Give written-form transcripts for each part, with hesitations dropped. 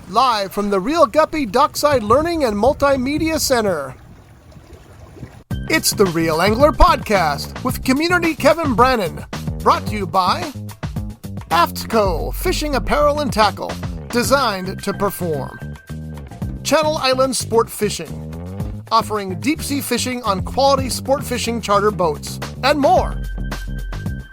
Live from the Reel Guppy Dockside Learning and Multimedia Center. It's the Reel Angler Podcast with Community Kevin Brannon. Brought to you by AFTCO Fishing Apparel and Tackle. Designed to perform. Channel Islands Sport Fishing. Offering deep-sea fishing on quality sport fishing charter boats. And more.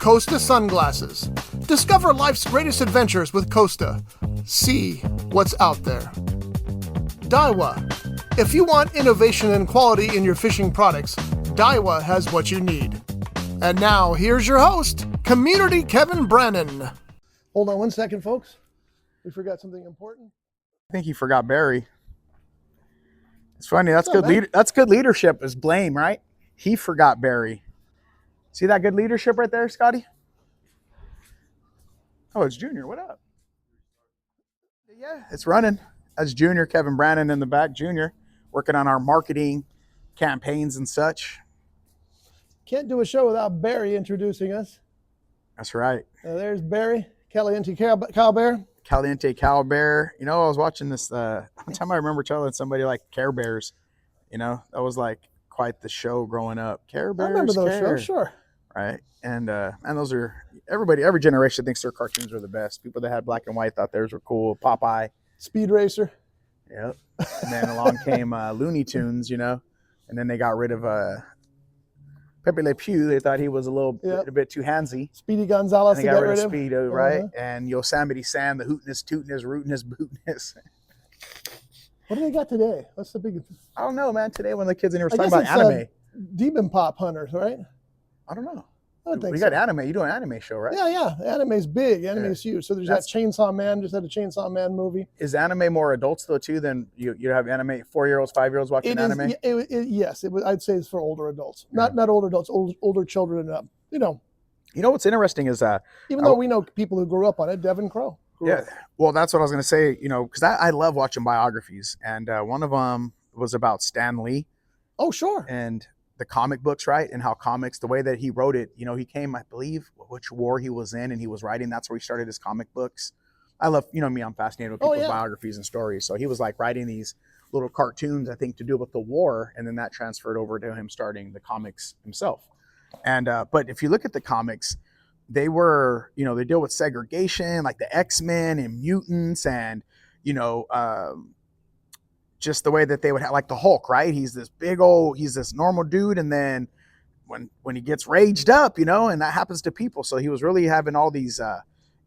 Costa Sunglasses. Discover life's greatest adventures with Costa. See what's out there. Daiwa. If you want innovation and quality in your fishing products, Daiwa has what you need. And now, here's your host, Community Kevin Brannon. Hold on one second, folks. We forgot something important. I think he forgot Barry. It's funny. That's good. That's good leadership. Is blame, right? He forgot Barry. See that good leadership right there, Scotty? Oh, it's Junior. What up? Yeah, it's running. That's Junior, Kevin Brannon in the back. Junior, working on our marketing campaigns and such. Can't do a show without Barry introducing us. That's right. There's Barry, Caliente Cowbear. Caliente Cowbear. You know, I was watching this. One time I remember telling somebody like Care Bears. You know, that was like quite the show growing up. Care Bears. I remember those shows, sure. Right. And those are, every generation thinks their cartoons are the best. People that had black and white thought theirs were cool. Popeye. Speed Racer. Yep. And then along came Looney Tunes, you know, and then they got rid of Pepe Le Pew. They thought he was a bit too handsy. Speedy Gonzalez. And they got rid of Speedo, right? And Yosemite Sam, the hootin'est, tootin'est, rootin'est, bootin'est. What do they got today? What's the big? I don't know, man. Today when the kids in here was talking about anime. Demon Pop Hunters, right? I don't know. We got anime. You do an anime show, right? Yeah. Anime's big. Anime's huge. So there's that Chainsaw Man. Just had a Chainsaw Man movie. Is anime more adults though too than you have anime 4-year-olds, 5-year-olds watching anime? Yes, I'd say it's for older adults. Not older adults, older children and up. You know what's interesting is even though we know people who grew up on it, Devin Crow. Well, that's what I was going to say. You know, because I love watching biographies, and one of them was about Stan Lee. Oh, sure. And the comic books, right? And how comics, the way that he wrote it, you know, he came, I believe, which war he was in, and he was writing. That's where he started his comic books. I love, you know me, I'm fascinated with people's biographies and stories. So he was like writing these little cartoons, I think, to do with the war, and then that transferred over to him starting the comics himself. And but if you look at the comics, they were, you know, they deal with segregation, like the X-Men and mutants, and you know, just the way that they would have, like the Hulk, right? He's this normal dude, and then when he gets raged up, you know, and that happens to people. So he was really having all these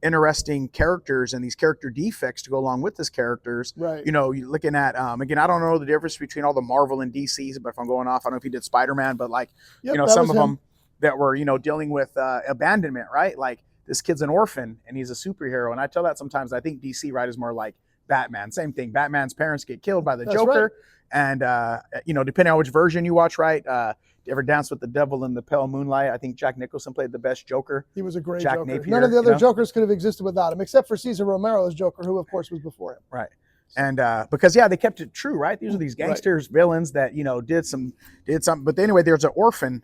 interesting characters and these character defects to go along with his characters. Right. You know, you're looking at again, I don't know the difference between all the Marvel and DCs, but if I'm going off, I don't know if he did Spider-Man, but like you know, some of them that were, you know, dealing with abandonment, right? Like this kid's an orphan and he's a superhero, and I tell that sometimes. I think DC, right, is more like Batman. Same thing. Batman's parents get killed by the Joker. Right. And, you know, depending on which version you watch, right? You ever Dance with the Devil in the Pale Moonlight? I think Jack Nicholson played the best Joker. He was a great Jack Joker. Napier, none of the other Jokers could have existed without him, except for Cesar Romero's Joker, who, of course, was before him. Right. And because, they kept it true, right? These are these gangsters, villains that, you know, did something. But anyway, there's an orphan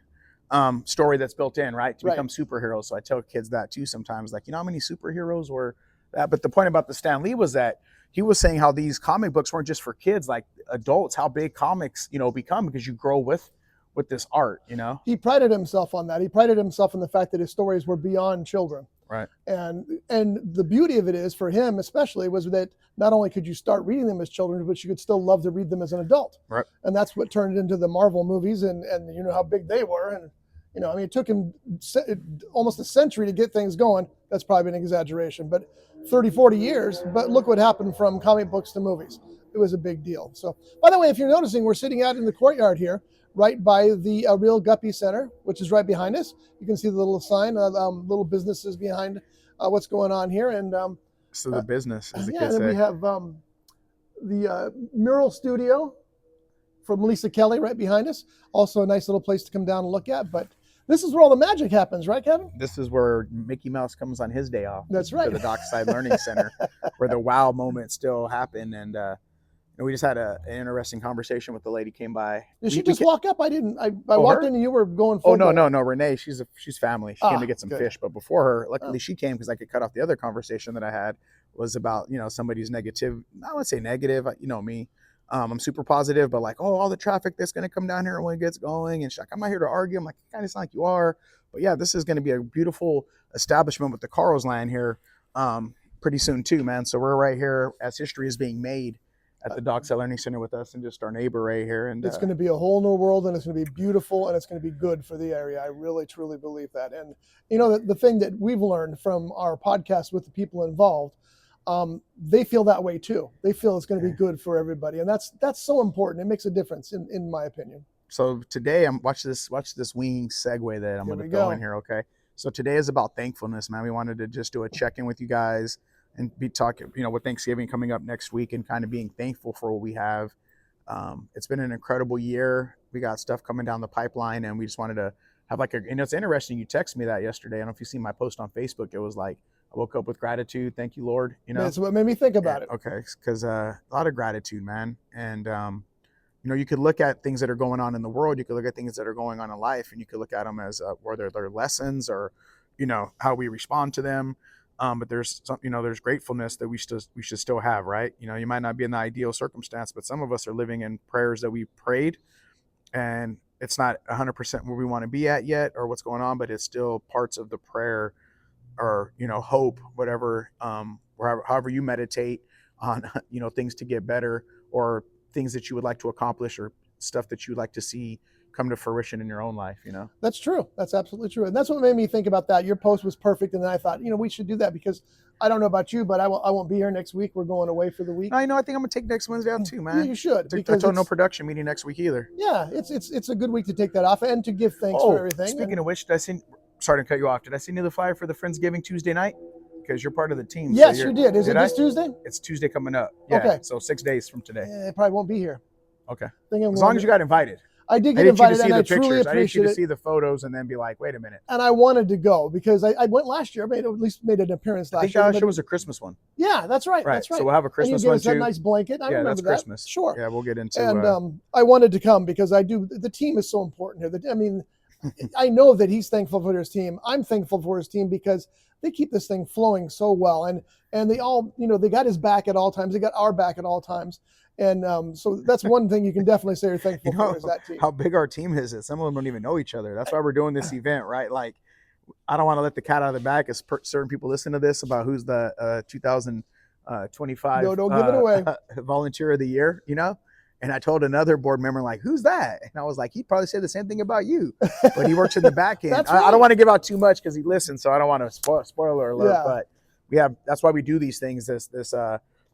story that's built in, right? To become superheroes. So I tell kids that, too, sometimes. Like, you know how many superheroes were that? But the point about the Stan Lee was that he was saying how these comic books weren't just for kids, like adults, how big comics, you know, become because you grow with this art, you know? He prided himself on that. He prided himself on the fact that his stories were beyond children. Right. And the beauty of it is, for him especially, was that not only could you start reading them as children, but you could still love to read them as an adult. Right. And that's what turned into the Marvel movies and you know how big they were. And, you know, I mean, it took him almost a century to get things going. That's probably an exaggeration, but 30, 40 years, but look what happened from comic books to movies. It was a big deal. So, by the way, if you're noticing, we're sitting out in the courtyard here, right by the Reel Guppy Center, which is right behind us. You can see the little sign, little businesses behind what's going on here. And so the business, as the kids say. And we have the mural studio from Lisa Kelly right behind us. Also a nice little place to come down and look at, but this is where all the magic happens, right, Kevin? This is where Mickey Mouse comes on his day off. That's right. To the Dockside Learning Center, where the wow moments still happen. And we just had an interesting conversation with the lady came by. Did she just walk up? I didn't. I walked in and you were going forward. Oh, no. Renee, she's family. She came to get some good. fish. But before her, luckily she came because I could cut off the other conversation that I had was about, you know, somebody's negative. I wouldn't say negative, you know me. I'm super positive, but like, oh, all the traffic that's going to come down here when it gets going. And she's like, I'm not here to argue. I'm like, kind of sound like you are. But yeah, this is going to be a beautiful establishment with the Carl's Land here pretty soon too, man. So we're right here as history is being made at the Dockside Learning Center with us and just our neighbor right here. And it's going to be a whole new world, and it's going to be beautiful, and it's going to be good for the area. I really, truly believe that. And, you know, the thing that we've learned from our podcast with the people involved, they feel that way too. They feel it's going to be good for everybody. And that's so important. It makes a difference in my opinion. So today watch this wing segue that I'm going to throw in here. Okay. So today is about thankfulness, man. We wanted to just do a check-in with you guys and be talking, you know, with Thanksgiving coming up next week and kind of being thankful for what we have. It's been an incredible year. We got stuff coming down the pipeline, and we just wanted to have and it's interesting. You texted me that yesterday. I don't know if you see my post on Facebook. It was like, I woke up with gratitude. Thank you, Lord. You know, that's what made me think about it. Okay. Cause a lot of gratitude, man. And, you know, you could look at things that are going on in the world. You could look at things that are going on in life, and you could look at them as whether they're lessons or, you know, how we respond to them. But there's some, you know, there's gratefulness that we should still have, right? You know, you might not be in the ideal circumstance, but some of us are living in prayers that we prayed, and it's not 100% where we want to be at yet or what's going on, but it's still parts of the prayer or, you know, hope, whatever, however you meditate on, you know, things to get better or things that you would like to accomplish or stuff that you'd like to see come to fruition in your own life, you know? That's true. That's absolutely true. And that's what made me think about that. Your post was perfect. And then I thought, you know, we should do that because I don't know about you, but I won't be here next week. We're going away for the week. I know. I think I'm going to take next Wednesday out too, man. Yeah, you should. I told no production meeting next week either. Yeah, it's a good week to take that off and to give thanks for everything. Speaking of which, sorry to cut you off. Did I send you the flyer for the Friendsgiving Tuesday night? Because you're part of the team. Yes, you did. Is it this Tuesday? It's Tuesday coming up. Yeah, okay. So 6 days from today. I probably won't be here. Okay. As long as you got invited. I did get invited, and I truly appreciate it. I didn't you to see the photos and then be like, wait a minute. And I wanted to go because I went last year. I at least made an appearance last year. I think last year was a Christmas one. Yeah, that's right. That's right. So we'll have a Christmas one too. That nice blanket. I remember that's that. Christmas. Sure. Yeah, we'll get into. And I wanted to come because the team is so important here. I mean, I know that he's thankful for his team. I'm thankful for his team because they keep this thing flowing so well. And they all, you know, they got his back at all times. They got our back at all times. And so that's one thing you can definitely say you're thankful for is that team. How big our team is. Some of them don't even know each other. That's why we're doing this event, right? Like, I don't want to let the cat out of the bag as certain people listen to this about who's the 2025 no, don't give it away. Volunteer of the Year, you know? And I told another board member, like, who's that? And I was like, he'd probably say the same thing about you. But he works in the back end. Right. I don't want to give out too much because he listens, so I don't want to spoiler alert. Yeah. But that's why we do these things, this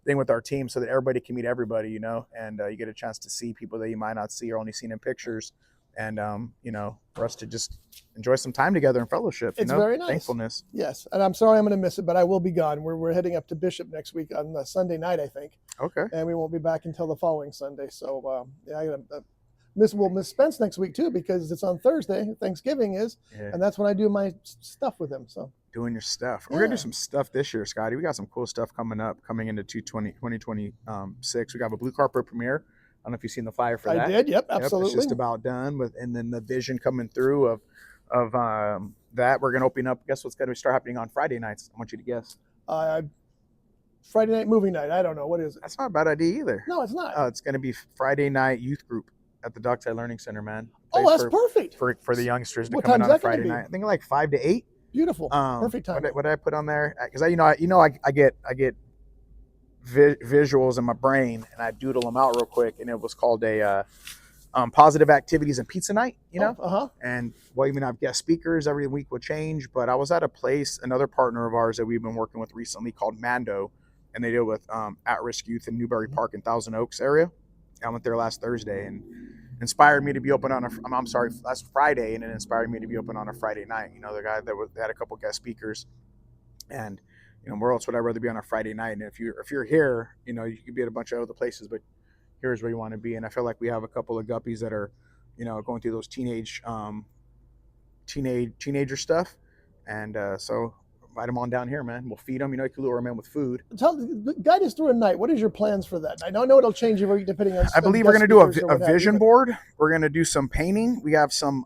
thing with our team, so that everybody can meet everybody, you know, and you get a chance to see people that you might not see or only seen in pictures. And, you know, for us to just enjoy some time together in fellowship, it's very nice. Thankfulness. Yes. And I'm sorry I'm going to miss it, but I will be gone. We're heading up to Bishop next week on Sunday night, I think. Okay. And we won't be back until the following Sunday. So, we'll miss Spence next week too, because it's on Thursday. Thanksgiving is, and that's when I do my stuff with him. So doing your stuff. We're gonna do some stuff this year, Scotty. We got some cool stuff coming into 2026. We got a blue carpet premiere. I don't know if you've seen the flyer for that. I did. Yep, absolutely. It's just about done and then the vision coming through of that. We're gonna open up. Guess what's gonna start happening on Friday nights? I want you to guess. Friday night movie night. I don't know. What is it? That's not a bad idea either. No, it's not. It's gonna be Friday night youth group at the Dockside Learning Center, man. Oh, that's perfect for the youngsters to come in on a Friday night. I think like 5 to 8. Beautiful, perfect time. What did I put on there? Because I get visuals in my brain and I doodle them out real quick, and it was called a positive activities and pizza night. You know, and we'll even have guest speakers every week. Will change, but I was at a place, another partner of ours that we've been working with recently called Mando, and they deal with at-risk youth in Newberry Park and Thousand Oaks area. I went there last Thursday and inspired me to be open on last Friday, and it inspired me to be open on a Friday night. You know, the guy they had a couple guest speakers, and you know, where else would I rather be on a Friday night? And if you're here, you know, you could be at a bunch of other places, but here's where you want to be. And I feel like we have a couple of guppies that are, you know, going through those teenager stuff, and so invite them on down here, man. We'll feed them. You know, you can lure them in with food. Guide us through a night. What is your plans for that? I know it'll change every depending on. I believe we're going to do a vision board. We're going to do some painting. We have some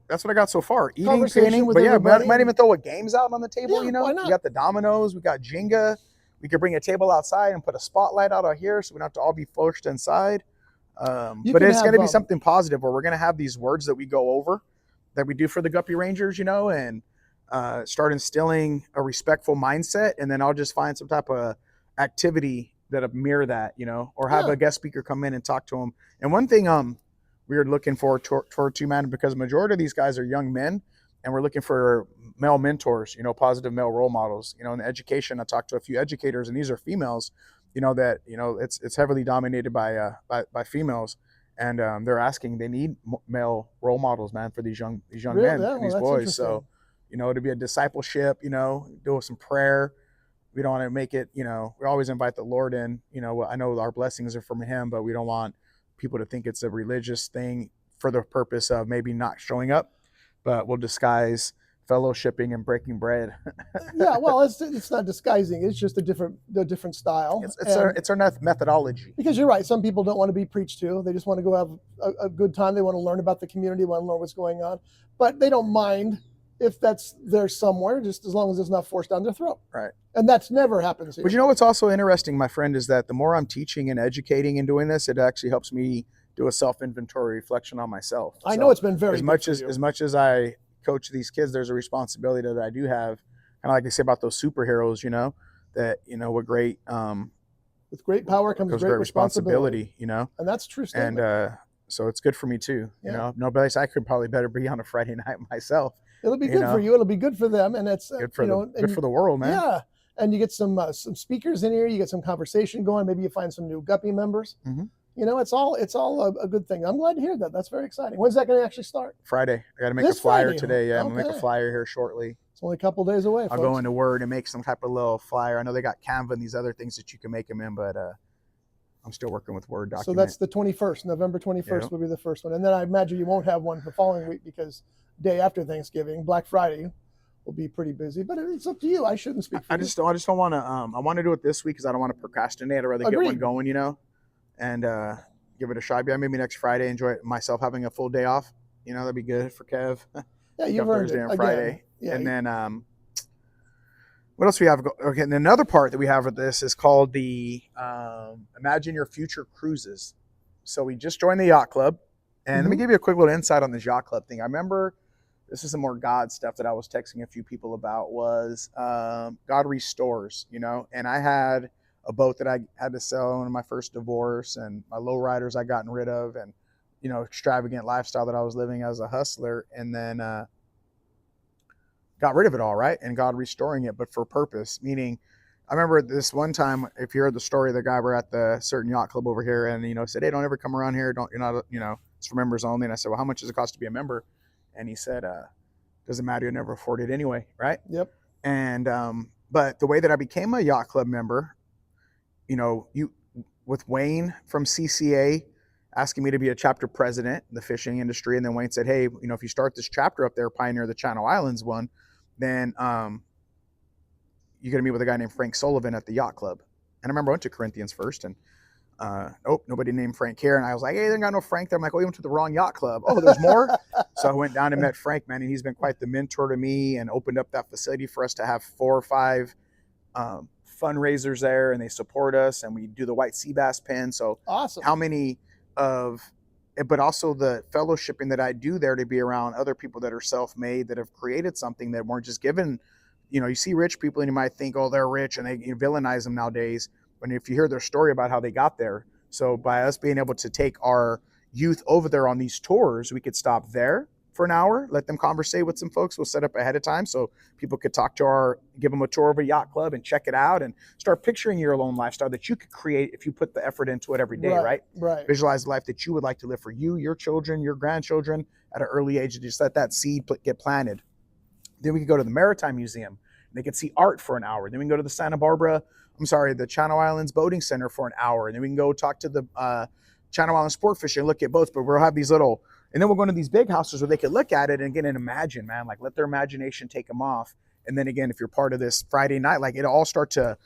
That's what I got so far. Eating, Conversation training, with but yeah, everybody. might even throw a games out on the table. Yeah, You know, why not? we got the dominoes, we got Jenga. We could bring a table outside and put a spotlight out here, so we don't have to all be forced inside. But it's going to be something positive where we're going to have these words that we go over that we do for the Guppy Rangers, you know, and start instilling a respectful mindset. And then I'll just find some type of activity that'll mirror that, you know, or have a guest speaker come in and talk to them. And one thing we are looking for toward two, man, because the majority of these guys are young men, and we're looking for male mentors, you know, positive male role models. You know, in education, I talked to a few educators, and these are females, you know, that, you know, it's heavily dominated by females, and they're asking, they need male role models, man, for these young men and these boys. So, you know, to be a discipleship, you know, do some prayer. We don't want to make it, you know, we always invite the Lord in, you know, I know our blessings are from him, but we don't want people to think it's a religious thing for the purpose of maybe not showing up, but we'll disguise fellowshipping and breaking bread. Yeah, well, it's not disguising. It's just a different style. It's our methodology. Because you're right. Some people don't want to be preached to. They just want to go have a good time. They want to learn about the community, want to learn what's going on. But they don't mind if that's there somewhere, just as long as it's not forced down their throat. Right. And that's never happens here. But you know what's also interesting, my friend, is that the more I'm teaching and educating and doing this, it actually helps me do a self-inventory reflection on myself. I know it's been very as much as I coach these kids, there's a responsibility that I do have, kind of like they say about those superheroes, you know, that, you know, with great power comes great responsibility, you know, and that's true statement. And so it's good for me too, you know. Nobody, I could probably better be on a Friday night myself. It'll be good for you. It'll be good for them, and it's good for good for the world, man. Yeah, and you get some speakers in here. You get some conversation going. Maybe you find some new Guppy members. Mm-hmm. You know, it's all a good thing. I'm glad to hear that. That's very exciting. When's that going to actually start? Friday. I got to make a flyer today. Yeah, I'm gonna make a flyer here shortly. It's only a couple days away. I'll go into Word and make some type of little flyer. I know they got Canva and these other things that you can make them in, but I'm still working with Word document. So that's the 21st. November 21st will be the first one, and then I imagine you won't have one the following week because day after Thanksgiving, Black Friday, will be pretty busy. But it's up to you. I shouldn't speak for you. I just don't want to. I want to do it this week because I don't want to procrastinate. I'd rather get one going, you know, and give it a shot. Yeah, maybe next Friday, enjoy myself having a full day off. You know, that'd be good for Kev. Yeah, you've earned Thursday it. and Friday. Yeah, and then what else we have? Okay, and another part that we have with this is called the Imagine Your Future Cruises. So we just joined the yacht club, and let me give you a quick little insight on this yacht club thing. I remember, this is some more God stuff that I was texting a few people about, was God restores, you know, and I had a boat that I had to sell in my first divorce, and my lowriders I gotten rid of, and, you know, extravagant lifestyle that I was living as a hustler, and then got rid of it all, right? And God restoring it, but for purpose. Meaning, I remember this one time, if you heard the story, the guy, we're at the certain yacht club over here, and, you know, said, hey, don't ever come around here. You're not, you know, it's for members only. And I said, well, how much does it cost to be a member? And he said, doesn't matter, you'll never afford it anyway, right? Yep. And but the way that I became a yacht club member, you know, with Wayne from CCA asking me to be a chapter president in the fishing industry, and then Wayne said, hey, you know, if you start this chapter up there, Pioneer the Channel Islands one, then you're going to meet with a guy named Frank Sullivan at the yacht club. And I remember I went to Corinthians first, and nobody named Frank here. And I was like, hey, they got no Frank there. I'm like, oh, you went to the wrong yacht club. Oh, there's more? So I went down and met Frank, man, and he's been quite the mentor to me, and opened up that facility for us to have 4 or 5 fundraisers there, and they support us, and we do the white sea bass pen. So awesome. But also the fellowshipping that I do there, to be around other people that are self-made, that have created something that weren't just given. You know, you see rich people and you might think, oh, they're rich, and they villainize them nowadays. But if you hear their story about how they got there, so by us being able to take our youth over there on these tours, we could stop there for an hour, let them conversate with some folks. We'll set up ahead of time so people could give them a tour of a yacht club and check it out, and start picturing your own lifestyle that you could create if you put the effort into it every day, right? Right. Visualize the life that you would like to live for you, your children, your grandchildren at an early age, to just let that seed get planted. Then we could go to the Maritime Museum. They could see art for an hour. Then we can go to the Channel Islands Boating Center for an hour. And then we can go talk to the Channel Islands Sport Fishing and look at boats. But we'll have these little, and then we'll go into these big houses where they could look at it and again and imagine, man, like let their imagination take them off. And then again, if you're part of this Friday night, like it'll all start to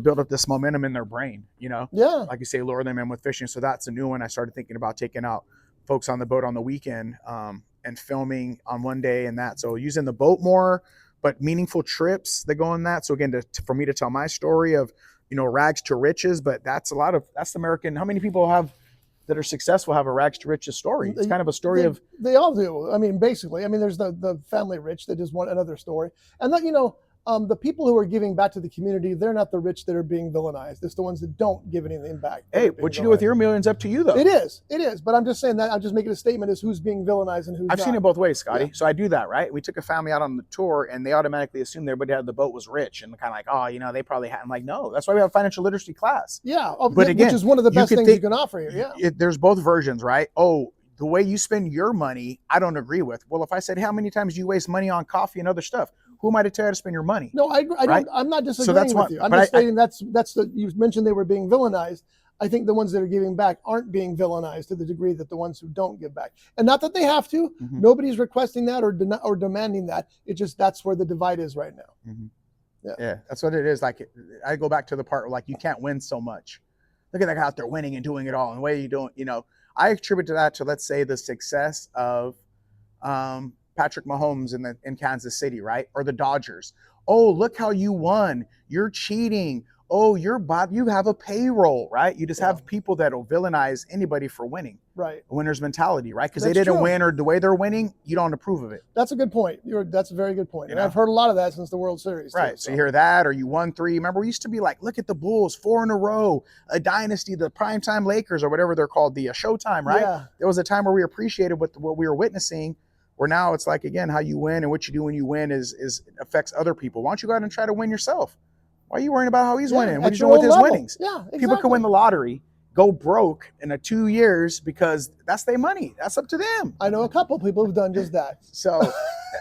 build up this momentum in their brain, you know? Yeah. Like you say, lure them in with fishing. So that's a new one. I started thinking about taking out folks on the boat on the weekend, and filming on one day and that. So using the boat more, but meaningful trips that go on that. So again, for me to tell my story of, rags to riches, but that's American. How many people that are successful have a rags to riches story? It's kind of a story they all do. I mean, basically, there's the family rich that just want another story. And that, the people who are giving back to the community, they're not the rich that are being villainized. It's the ones that don't give anything back. Hey, what you do with your million's up to you, though. It is. But I'm just saying that, I'm just making a statement as who's being villainized and who's not. I've seen it both ways, Scotty. Yeah. So I do that, right? We took a family out on the tour, and they automatically assumed everybody had the boat was rich, and kind of like, oh, they probably had. I'm like, no, that's why we have a financial literacy class. Yeah, but again, which is one of the best things you can offer here. Yeah, there's both versions, right? Oh, the way you spend your money, I don't agree with. Well, if I said, how many times do you waste money on coffee and other stuff? Who am I to tell you how to spend your money? No, I don't. I'm not disagreeing with you. I'm just stating you mentioned they were being villainized. I think the ones that are giving back aren't being villainized to the degree that the ones who don't give back. And not that they have to. Mm-hmm. Nobody's requesting that or demanding that. It's just that's where the divide is right now. Mm-hmm. Yeah, that's what it is. Like, I go back to the part where, like, you can't win so much. Look at that guy out there winning and doing it all. And the way you don't, I attribute that to, let's say, the success of Patrick Mahomes in Kansas City, right? Or the Dodgers. Oh, look how you won. You're cheating. Oh, you have a payroll, right? You just have people that will villainize anybody for winning. Right. A winner's mentality, right? Because they didn't win, or the way they're winning, you don't approve of it. That's a good point. That's a very good point. And I've heard a lot of that since the World Series. Right. So you hear that, or you won 3. Remember, we used to be like, look at the Bulls, 4 in a row, a dynasty, the primetime Lakers, or whatever they're called, the Showtime, right? Yeah. There was a time where we appreciated what we were witnessing. Where now it's like, again, how you win and what you do when you win is affects other people. Why don't you go out and try to win yourself? Why are you worrying about how he's winning? What are you doing with his winnings? Yeah, exactly. People can win the lottery, go broke in 2 years because that's their money. That's up to them. I know a couple of people who've done just that. So,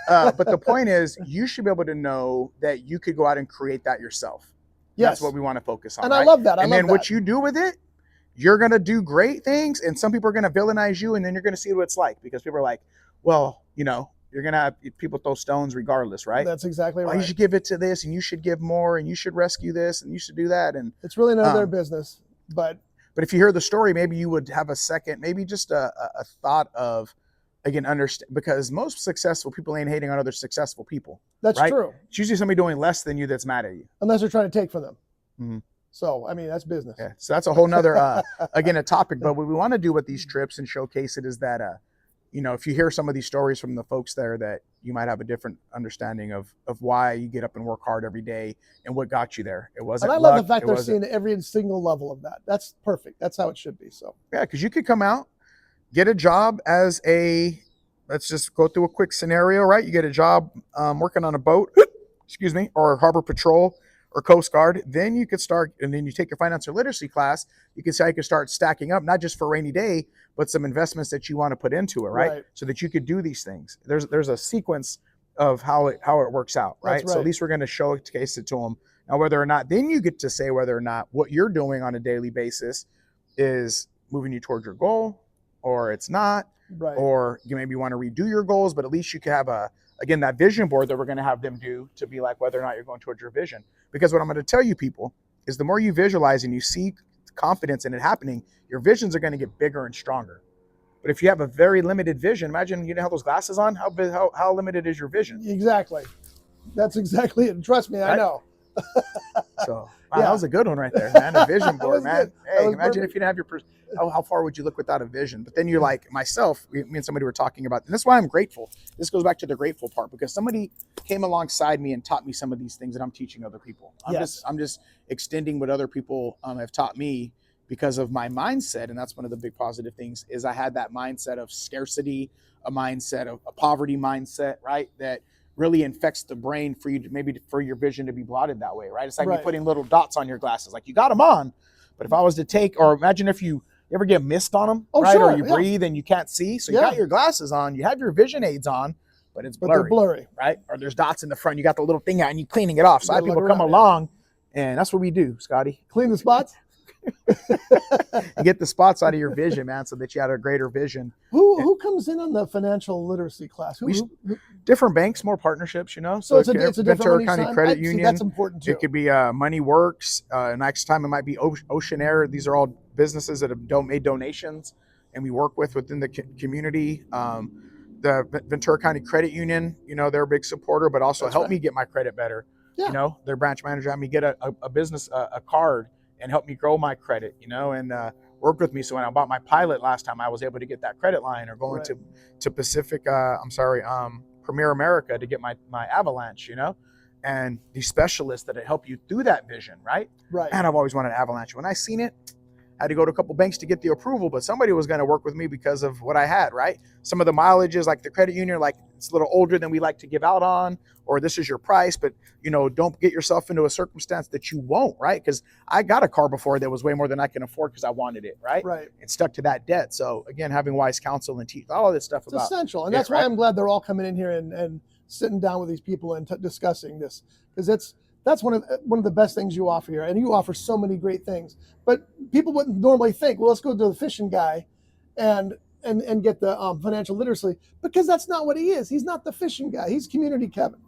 but the point is, you should be able to know that you could go out and create that yourself. Yes. That's what we want to focus on. And I love that. And then what you do with it, you're going to do great things, and some people are going to villainize you, and then you're going to see what it's like, because people are like, well, you're going to have people throw stones regardless, right? That's exactly right. You should give it to this, and you should give more, and you should rescue this, and you should do that. And it's really none of their business. But if you hear the story, maybe you would have a second, maybe just a thought of, again, understand, because most successful people ain't hating on other successful people. That's right? true. It's usually somebody doing less than you that's mad at you. Unless they're trying to take from them. Mm-hmm. So, that's business. Yeah. So that's a whole nother, again, a topic. But what we want to do with these trips and showcase it is that, if you hear some of these stories from the folks there, that you might have a different understanding of why you get up and work hard every day and what got you there. It wasn't. And I love the fact they're seeing every single level of that. That's perfect. That's how it should be. So yeah, because you could come out, get a job as let's just go through a quick scenario, right? You get a job working on a boat, or harbor patrol or Coast Guard. Then you could start, and then you take your financial literacy class. You can say you could start stacking up, not just for a rainy day, but some investments that you want to put into it, right? So that you could do these things. There's a sequence of how it works out, right? So at least we're going to showcase it to them. Now, whether or not, then you get to say whether or not what you're doing on a daily basis is moving you towards your goal, or it's not, or you maybe want to redo your goals, but at least you can have that vision board that we're going to have them do to be like whether or not you're going towards your vision. Because what I'm going to tell you, people, is the more you visualize and you see confidence in it happening, your visions are going to get bigger and stronger. But if you have a very limited vision, imagine you have those glasses on. How limited is your vision? Exactly. That's exactly it. Trust me, right? I know. So that was a good one right there, man. A vision board, man. Good. Hey, imagine if you didn't have your how far would you look without a vision? But then you're like myself, me and somebody were talking about, and that's why I'm grateful. This goes back to the grateful part, because somebody came alongside me and taught me some of these things that I'm teaching other people. I'm just extending what other people have taught me because of my mindset. And that's one of the big positive things is I had that mindset of scarcity, a mindset of a poverty mindset, right? That really infects the brain for you to maybe for your vision to be blotted that way, right? It's like you're putting little dots on your glasses, like you got them on, but if I was to take, or imagine if you ever get mist on them, right? Sure, or you breathe and you can't see. So you got your glasses on, you have your vision aids on, but it's blurry, they're blurry, right? Or there's dots in the front. You got the little thing out and you cleaning it off. So I have people come along, and that's what we do, Scotty. Clean the spots. You get the spots out of your vision, man, so that you had a greater vision. Who comes in on the financial literacy class? Different banks, more partnersps, So it's a different Ventura County Credit Union. See, that's important too. It could be Money Works. Next time it might be Ocean Air. These are all businesses that have made donations, and we work within the community. the Ventura County Credit Union, they're a big supporter, but also helped me get my credit better. Yeah. Their branch manager had me get a business, a card, and helped me grow my credit, and worked with me. So when I bought my Pilot last time, I was able to get that credit line, or going to Pacific, Premier America to get my Avalanche, and these specialists that help you through that vision, right? Right. And I've always wanted an Avalanche. When I seen it, I had to go to a couple banks to get the approval, but somebody was going to work with me because of what I had, right? Some of the mileages, like the credit union, like it's a little older than we like to give out on, or this is your price, but don't get yourself into a circumstance that you won't, right? Because I got a car before that was way more than I can afford because I wanted it, right? Right. And stuck to that debt. So again, having wise counsel and teach all of this stuff it's essential. And that's why I'm glad they're all coming in here and sitting down with these people and discussing this, because that's one of the best things you offer here, and you offer so many great things. But people wouldn't normally think, well, let's go to the fishing guy, and get the financial literacy, because that's not what he is. He's not the fishing guy. He's community Kevin.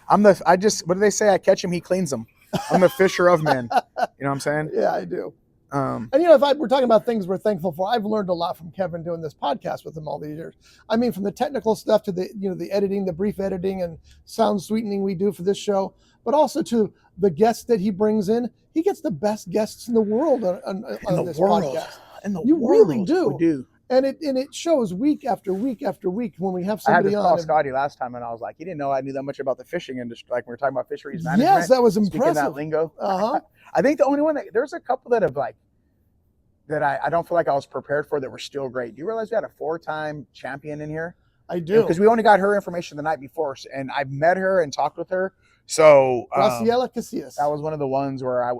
what do they say? I catch him, he cleans them. I'm the fisher of men. You know what I'm saying? Yeah, I do. And if we're talking about things we're thankful for, I've learned a lot from Kevin doing this podcast with him all these years. I mean, from the technical stuff to the the editing, the brief editing and sound sweetening we do for this show, but also to the guests that he brings in. He gets the best guests in the world on this podcast. You really do. We do. And it shows week after week after week when we have somebody on. I had to call Scotty last time, and I was like, he didn't know I knew that much about the fishing industry. Like, we were talking about fisheries management. Yes, that was impressive. Speaking that lingo. Uh-huh. I think the only one there's a couple that have that I don't feel like I was prepared for that were still great. Do you realize we had a 4-time champion in here? I do. Because we only got her information the night before, and I've met her and talked with her. So Graciela Casillas. That was one of the ones where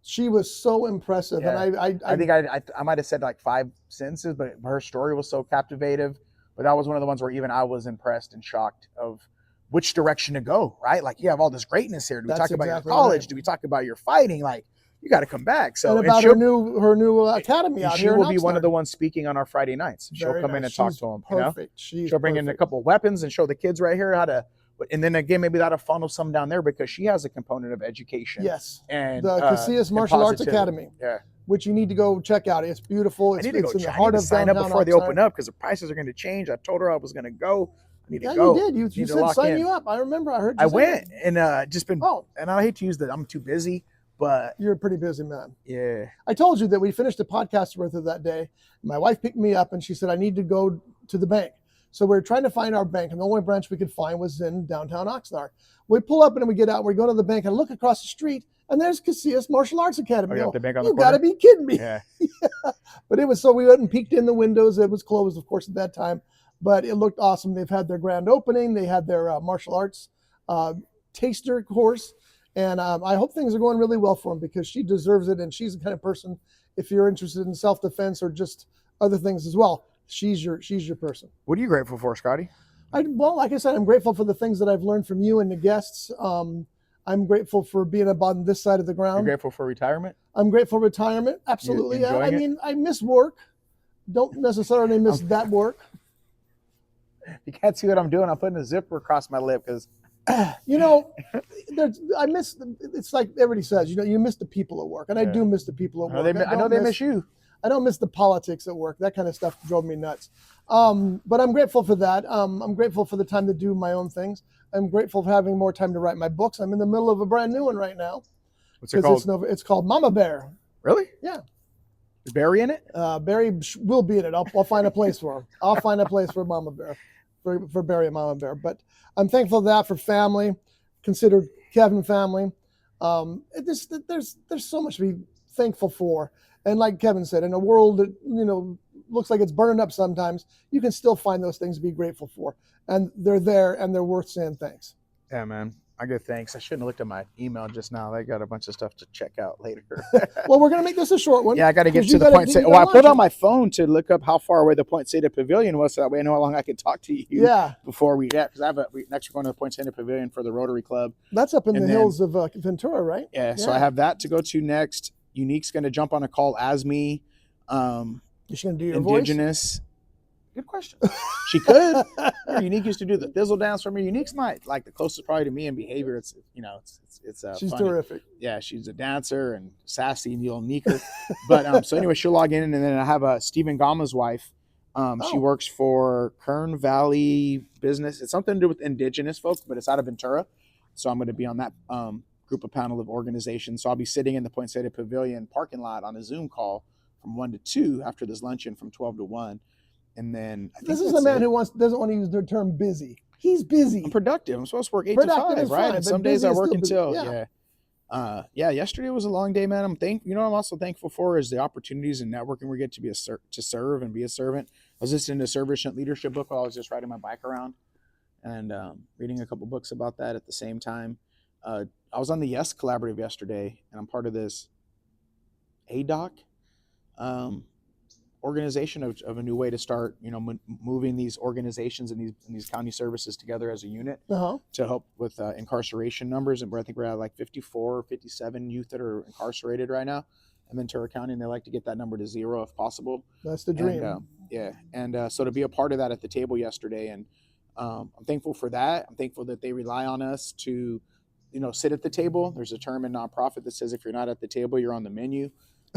she was so impressive. Yeah. And I think I might have said like 5 sentences, but her story was so captivative. But that was one of the ones where even I was impressed and shocked of which direction to go, right? Like, you have all this greatness here. Do we talk about your college? Right. Do we talk about your fighting? Like, you got to come back. So, and about her new academy out she here. She will be one of the ones speaking on our Friday nights. She'll come in and talk to them. Perfect. She'll bring in a couple of weapons and show the kids right here how to. And then again, maybe that'll funnel some down there, because she has a component of education. Yes. And the Casillas Martial Arts Academy. Yeah. Which you need to go check out. It's beautiful. It's in the heart of sign up before they open up, because the prices are going to change. I told her I was going to go. I need to go. You did. You said sign you up. I remember. I heard you. I went and just been. Oh. And I hate to use that. I'm too busy. But you're a pretty busy man. Yeah. I told you that we finished a podcast with her that day. My wife picked me up and she said, I need to go to the bank. So we're trying to find our bank, and the only branch we could find was in downtown Oxnard. We pull up and we get out, we go to the bank and look across the street, and there's Casillas Martial Arts Academy. Oh, the bank on the you got to be kidding me. Yeah. Yeah. But it was, so we went and peeked in the windows. It was closed, of course, at that time, but it looked awesome. They've had their grand opening. They had their martial arts taster course. And I hope things are going really well for him, because she deserves it. And she's the kind of person, if you're interested in self-defense or just other things as well, she's your person. What are you grateful for, Scotty? Well, like I said, I'm grateful for the things that I've learned from you and the guests. I'm grateful for being on this side of the ground. You're grateful for retirement? I'm grateful for retirement. Absolutely. Yeah. I mean, I miss work. Don't necessarily miss that work. You can't see what I'm doing. I'm putting a zipper across my lip because I miss, it's like everybody says, you miss the people at work. And I do miss the people at work. I know they miss you. I don't miss the politics at work. That kind of stuff drove me nuts. But I'm grateful for that. I'm grateful for the time to do my own things. I'm grateful for having more time to write my books. I'm in the middle of a brand new one right now. What's it called? It's called Mama Bear. Really? Yeah. Is Barry in it? Barry will be in it. I'll find a place for him. I'll find a place for Mama Bear, for Barry and Mama Bear. But I'm thankful for that, for family, considered Kevin family. There's so much to be thankful for. And like Kevin said, in a world that, looks like it's burning up sometimes, you can still find those things to be grateful for. And they're there and they're worth saying thanks. Yeah, man. I give thanks. I shouldn't have looked at my email just now. I got a bunch of stuff to check out later. Well, we're going to make this a short one. Yeah, I got to get to the point. I put on my phone to look up how far away the Poinsettia Pavilion was, so that way I know how long I can talk to you. Yeah. Before because next we're going to the Poinsettia Pavilion for the Rotary Club. That's up in the hills of Ventura, right? Yeah. So I have that to go to next. Unique's going to jump on a call as me. Is she going to do your Indigenous. Voice? Good question. She could. Unique used to do the thizzle dance for me. Unique's the closest probably to me in behavior. It's she's funny. Terrific. Yeah, she's a dancer and sassy and you'll neek her. But so anyway, she'll log in, and then I have Stephen Gama's wife. She works for Kern Valley Business. It's something to do with indigenous folks, but it's out of Ventura. So I'm going to be on that group of panel of organizations. So I'll be sitting in the Poinsettia Pavilion parking lot on a Zoom call from 1 to 2 after this luncheon from 12 to 1. And then this is a man who doesn't want to use the term busy. He's busy. I'm productive. I'm supposed to work 8 to 5, right? Fine, and some days I work until yesterday was a long day, man. I'm also thankful for is the opportunities and networking we get to be to serve and be a servant. I was listening to a servant leadership book while I was just riding my bike around and reading a couple books about that at the same time. I was on the Yes Collaborative yesterday, and I'm part of this ADOC organization of a new way to start, moving these organizations and these county services together as a unit to help with incarceration numbers. And I think we're at like 54 or 57 youth that are incarcerated right now in Ventura County, and they like to get that number to 0 if possible. That's the dream. And so to be a part of that at the table yesterday, and I'm thankful for that. I'm thankful that they rely on us to, sit at the table. There's a term in nonprofit that says if you're not at the table, you're on the menu.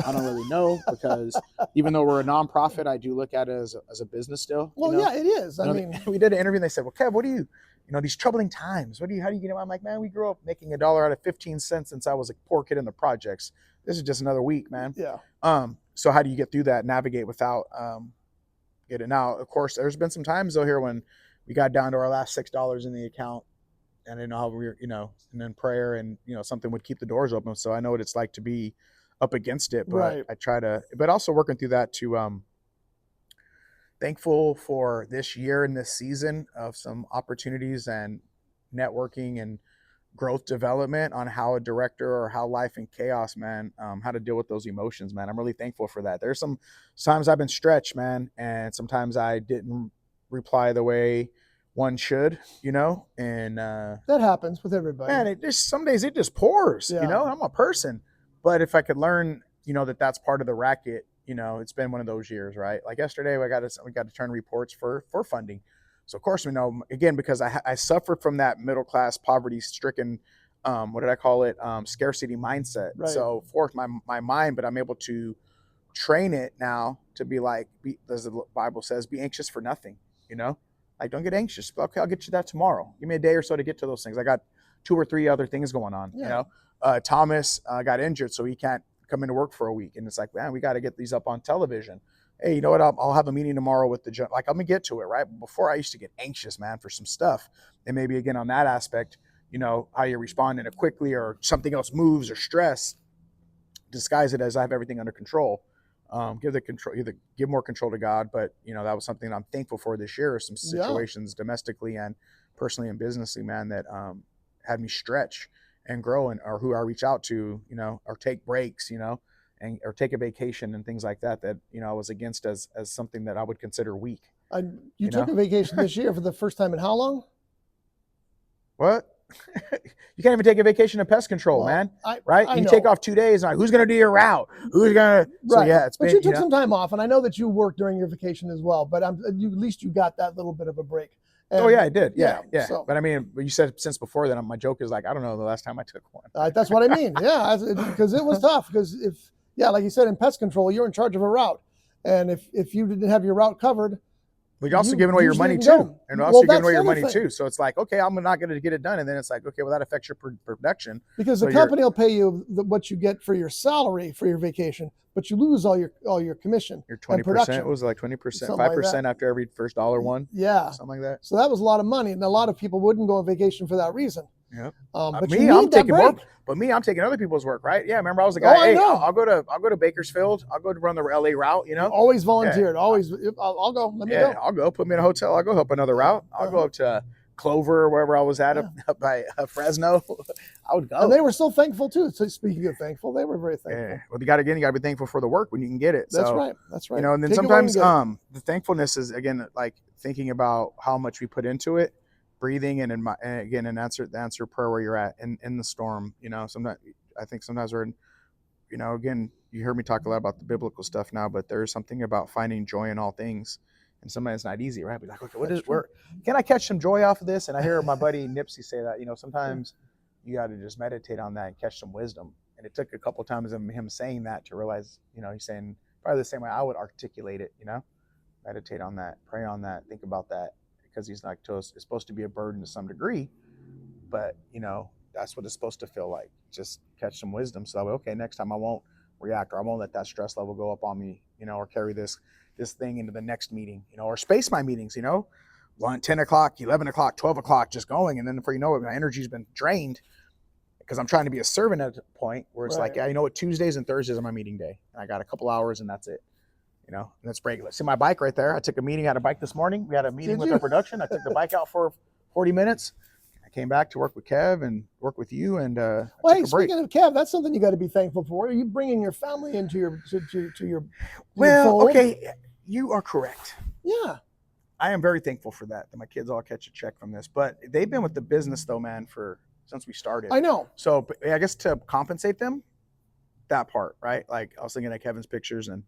I don't really know, because even though we're a nonprofit, I do look at it as a business still. Well, yeah, it is. I mean, we did an interview and they said, well, Kev, what do you, these troubling times, how do you, I'm like, man, we grew up making $1 out of 15 cents since I was a poor kid in the projects. This is just another week, man. Yeah. So how do you get through that, navigate without getting out? Of course, there's been some times though here when we got down to our last $6 in the account, and I didn't know how we were, and then prayer and, something would keep the doors open. So I know what it's like to be up against it, but right. I try to, but also working through that to, thankful for this year and this season of some opportunities and networking and growth development on how a director or how life in chaos, man, how to deal with those emotions, man. I'm really thankful for that. There's sometimes I've been stretched, man, and sometimes I didn't reply the way one should, and that happens with everybody. Man, some days it just pours, I'm a person. But if I could learn, that that's part of the racket, it's been one of those years, right? Like yesterday, we got to turn reports for funding. So of course, again, because I suffered from that middle class, poverty stricken, what did I call it? Scarcity mindset. Right. So forth my mind, but I'm able to train it now to be like, as the Bible says, be anxious for nothing. Like don't get anxious. Okay, I'll get you that tomorrow. Give me a day or so to get to those things. I got 2 or 3 other things going on. Thomas got injured, so he can't come into work for a week. And it's like, man, we got to get these up on television. Hey, you know what? I'll have a meeting tomorrow with I'm going to get to it, right? Before I used to get anxious, man, for some stuff. And maybe again, on that aspect, how you respond in it quickly or something else moves or stress, disguise it as I have everything under control. Give more control to God. But, that was something I'm thankful for this year, some situations domestically and personally and businessly, man, that had me stretch and grow, or who I reach out to, or take breaks, or take a vacation and things like that, I was against as something that I would consider weak. You took a vacation this year for the first time in how long? What? You can't even take a vacation in pest control, man. Right? You take off 2 days, and who's going to do your route? Who's going to? Right. So yeah, but you took some time off, and I know that you worked during your vacation as well, but at least you got that little bit of a break. And, I did. Yeah. So. But I mean, you said since before that, my joke is like, I don't know the last time I took one. That's what I mean. Yeah, because it was tough. Because like you said, in pest control, you're in charge of a route, and if you didn't have your route covered, but you're also giving away your money too, and also giving away your money too. So it's like, okay, I'm not going to get it done, and then it's like, okay, well that affects your production because the company will pay you what you get for your salary for your vacation, but you lose all your commission. Your 20% was like 20%, 5% after every first dollar won. Yeah, something like that. So that was a lot of money, and a lot of people wouldn't go on vacation for that reason. Yeah. But I'm taking work. But I'm taking other people's work, right? Yeah. Remember, I was the guy. I'll go to Bakersfield. I'll go to run the LA route. Always volunteered. Yeah. Always. I'll go. Let me go. I'll go. Put me in a hotel. I'll go help another route. I'll go up to Clover or wherever I was at up by Fresno. I would go. And they were so thankful too. So speaking of thankful, they were very thankful. Yeah. Well, you got to be thankful for the work when you can get it. That's right. That's right. And then sometimes the thankfulness is again like thinking about how much we put into it. Breathing and answer prayer where you're at in the storm. Sometimes I think sometimes we're, again, you heard me talk a lot about the biblical stuff now, but there's something about finding joy in all things, and sometimes it's not easy, right? Be like, okay, where can I catch some joy off of this? And I hear my buddy Nipsey say that, sometimes you got to just meditate on that and catch some wisdom. And it took a couple of times of him saying that to realize, he's saying probably the same way I would articulate it, meditate on that, pray on that, think about that, because he's lactose is supposed to be a burden to some degree, but that's what it's supposed to feel like. Just catch some wisdom, so that way, okay, next time I won't react, or I won't let that stress level go up on me, or carry this thing into the next meeting, or space my meetings, 10 o'clock, 11 o'clock, 12 o'clock, just going, and then before you know it, my energy's been drained because I'm trying to be a servant at a point where it's like, yeah, you know what, Tuesdays and Thursdays are my meeting day, and I got a couple hours, and that's it. And that's regular. See my bike right there? I took a meeting, had a bike this morning. We had a meeting with our production. I took the bike out for 40 minutes. I came back to work with Kev and work with you, and well, hey, speaking of Kev, that's something you got to be thankful for. Are you bringing your family into your fold? Okay, you are correct. Yeah, I am very thankful for that my kids all catch a check from this. But they've been with the business though, man, since we started. I know. So I guess to compensate them, that part, right? Like I was looking at Kevin's pictures, and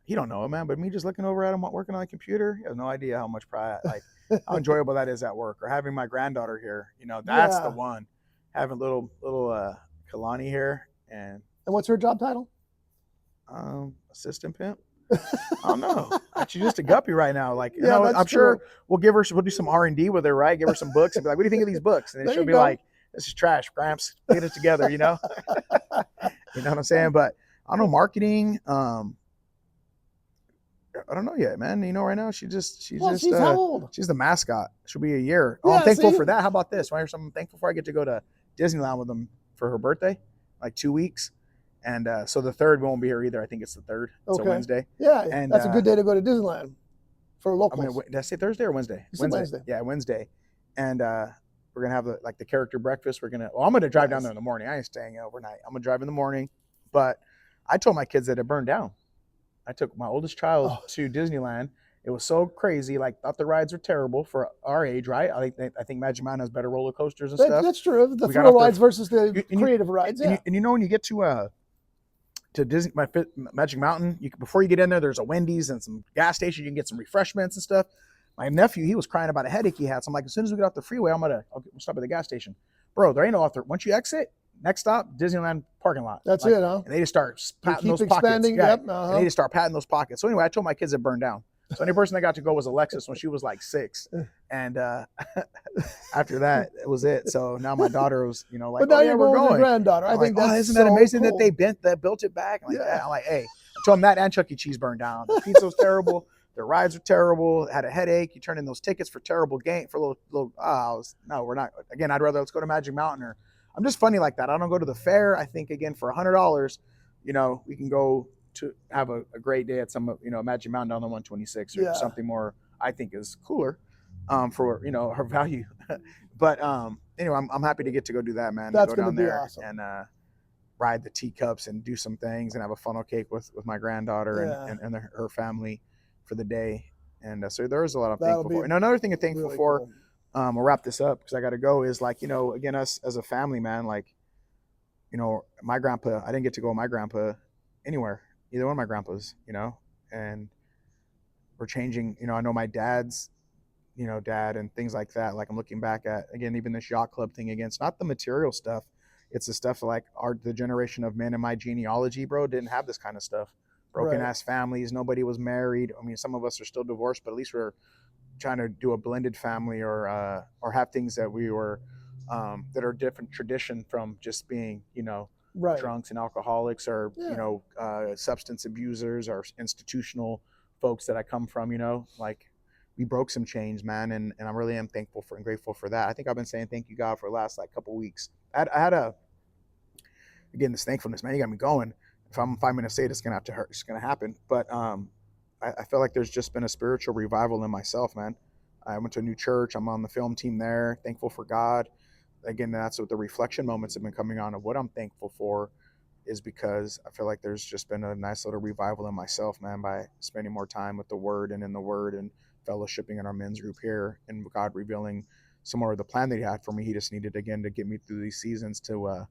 he don't know it, man, but me just looking over at him working on a computer, he has no idea how much pride, like how enjoyable that is at work. Or having my granddaughter here, that's the one. Having little Kalani here, and what's her job title? Assistant pimp. I don't know. She's just a guppy right now. Like, I'm true. sure we'll do some R&D with her, right? Give her some books and be like, what do you think of these books? And then she'll be like, this is trash, Gramps. Get it together, You know what I'm saying? But I don't know, marketing. I don't know yet, man. Right now she's how old? She's the mascot. She'll be a year. Oh, I'm thankful for that. How about this? I'm thankful for I get to go to Disneyland with them for her birthday, like 2 weeks. And so the 3rd we won't be here either. I think it's the 3rd. It's a Wednesday. Yeah, and that's a good day to go to Disneyland for locals. I mean, did I say Thursday or Wednesday? Wednesday. Yeah, Wednesday. And we're gonna have the character breakfast. I'm gonna drive down there in the morning. I ain't staying overnight. I'm gonna drive in the morning. But I told my kids that it burned down. I took my oldest child to Disneyland. It was so crazy. Like, thought the rides were terrible for our age, right? I think Magic Mountain has better roller coasters and stuff. That's true. The thrill rides versus the creative rides. Yeah. And when you get to Disney, Magic Mountain, before you get in there, there's a Wendy's and some gas station. You can get some refreshments and stuff. My nephew, he was crying about a headache he had. So I'm like, as soon as we get off the freeway, we'll stop at the gas station. Bro, there ain't no author. Once you exit, next stop, Disneyland parking lot. That's it, huh? And they just start patting those pockets. Yeah, and they just start patting those pockets. So anyway, I told my kids it burned down. So the only person that got to go was Alexis when she was like 6. And after that, it was it. So now my daughter was, like, but now you're going with your granddaughter. I think that's isn't that amazing that they built it back? Like that. I'm like, hey, I told them that and Chuck E. Cheese burned down. The pizza was terrible. Their rides were terrible. Had a headache. You turn in those tickets for terrible game for little. No, we're not. Again, I'd rather let's go to Magic Mountain, or I'm just funny like that. I don't go to the fair. I think again for $100, we can go to have a great day at some Magic Mountain down the 126 or something more. I think is cooler, for her value. But anyway, I'm happy to get to go do that, man. That's go down there awesome. And ride the teacups and do some things and have a funnel cake with my granddaughter and her family for the day. And so there's a lot I'm thankful for. And another thing I'm thankful for, we'll wrap this up because I got to go, is like, again, us as a family, man, like, my grandpa, I didn't get to go with my grandpa anywhere, either one of my grandpas, and we're changing, I know my dad's, dad and things like that. Like I'm looking back at, again, even this yacht club thing again, it's not the material stuff. It's the stuff like the generation of men in my genealogy, bro, didn't have this kind of stuff. Broken ass families. Nobody was married. I mean, some of us are still divorced, but at least we're trying to do a blended family or have things that we were, that are different tradition from just being, drunks and alcoholics or, substance abusers or institutional folks that I come from, like we broke some chains, man. And I really am thankful for and grateful for that. I think I've been saying thank you, God, for the last couple weeks. I had again, this thankfulness, man, you got me going. If I'm 5 minutes late, it's going to have to hurt. It's going to happen. But I feel like there's just been a spiritual revival in myself, man. I went to a new church. I'm on the film team there. Thankful for God. Again, that's what the reflection moments have been coming on of what I'm thankful for, is because I feel like there's just been a nice little revival in myself, man, by spending more time with the Word and in the Word and fellowshipping in our men's group here, and God revealing some more of the plan that He had for me. He just needed, again, to get me through these seasons to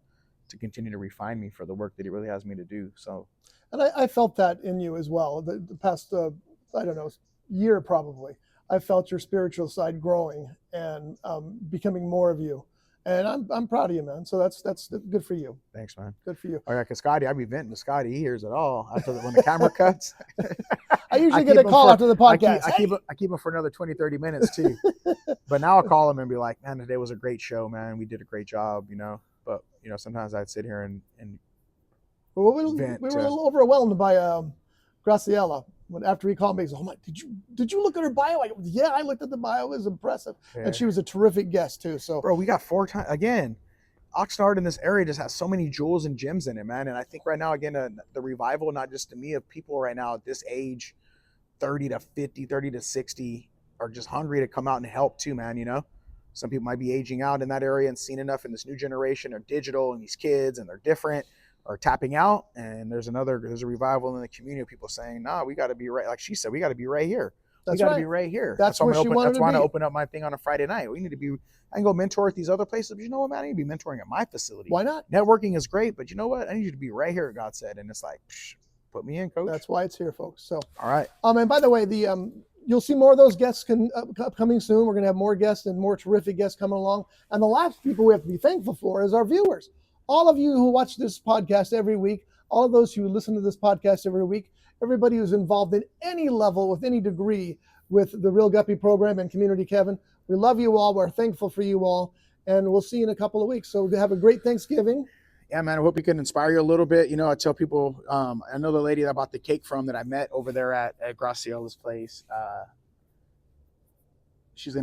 continue to refine me for the work that He really has me to do. So, and I felt that in you as well. The past, I don't know, year probably, I felt your spiritual side growing and becoming more of you. And I'm proud of you, man. So that's good for you. Thanks, man. Good for you. Oh yeah, because Scotty, I'd be venting to Scotty. He hears it all after when the camera cuts. I usually get a call after the podcast. I keep him for another 20, 30 minutes too. But now I'll call him and be like, man, today was a great show, man. We did a great job, you know. But you know, sometimes I'd sit here and well, we were a little overwhelmed by Graciela. After he called me, he said, "Oh my, did you look at her bio?" I go, "Yeah, I looked at the bio. It was impressive." Yeah. And she was a terrific guest too. So, bro, we got 4 times again. Oxnard in this area just has so many jewels and gems in it, man. And I think right now, again, the revival, not just to me, of people right now at this age, 30 to 50, 30 to 60, are just hungry to come out and help too, man. You know, some people might be aging out in that area and seen enough in this new generation are digital and these kids and they're different. Are tapping out, and there's a revival in the community of people saying, "Nah, we got to be right." Like she said, we got to be right here. We got to be right here. That's why I open up my thing on a Friday night. We need to be. I can go mentor at these other places, but you know what, man? I need to be mentoring at my facility. Why not? Networking is great, but you know what? I need you to be right here. God said, and it's like, put me in, coach. That's why it's here, folks. So, all right. And by the way, you'll see more of those guests coming soon. We're going to have more guests and more terrific guests coming along. And the last people we have to be thankful for is our viewers. All of you who watch this podcast every week, all of those who listen to this podcast every week, everybody who's involved in any level, with any degree, with the Reel Guppy Program and Community Kevin. We love you all. We're thankful for you all. And we'll see you in a couple of weeks. So have a great Thanksgiving. Yeah, man, I hope we can inspire you a little bit. You know, I tell people, I know the lady that I bought the cake from that I met over there at Graciela's place. She has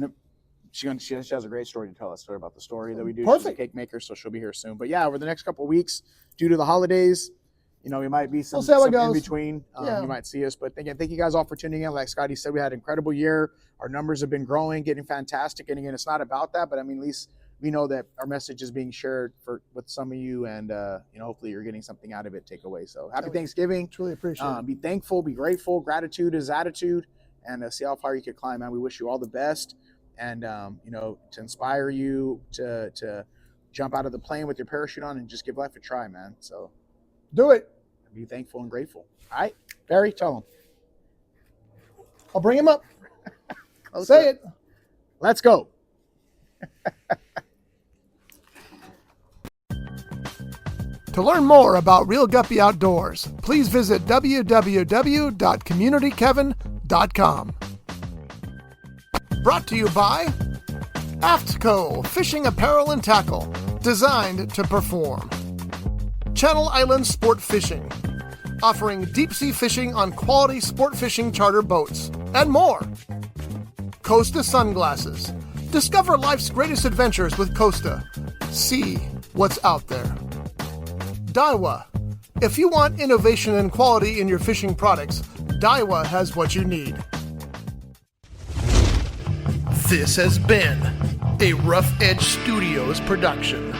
a great story to tell us about the story that we do. Perfect. She's a cake maker, so she'll be here soon. But yeah, over the next couple of weeks, due to the holidays, you know, we might be some in between. You might see us. But again, thank you guys all for tuning in. Like Scotty said, we had an incredible year. Our numbers have been growing, getting fantastic. And again, it's not about that, but I mean, at least we know that our message is being shared with some of you, and you know, hopefully you're getting something out of it. Take away. So happy Thanksgiving. Truly appreciate it. Be thankful, be grateful. Gratitude is attitude, and see how far you can climb, man. We wish you all the best. And, you know, to inspire you to jump out of the plane with your parachute on and just give life a try, man. So do it. Be thankful and grateful. All right, Barry, tell him. I'll bring him up. Say it. Let's go. To learn more about Reel Guppy Outdoors, please visit www.communitykevin.com. Brought to you by AftCo Fishing Apparel and Tackle, designed to perform. Channel Islands Sport Fishing, offering deep-sea fishing on quality sport fishing charter boats, and more. Costa Sunglasses. Discover life's greatest adventures with Costa. See what's out there. Daiwa. If you want innovation and quality in your fishing products, Daiwa has what you need. This has been a Rough Edge Studios production.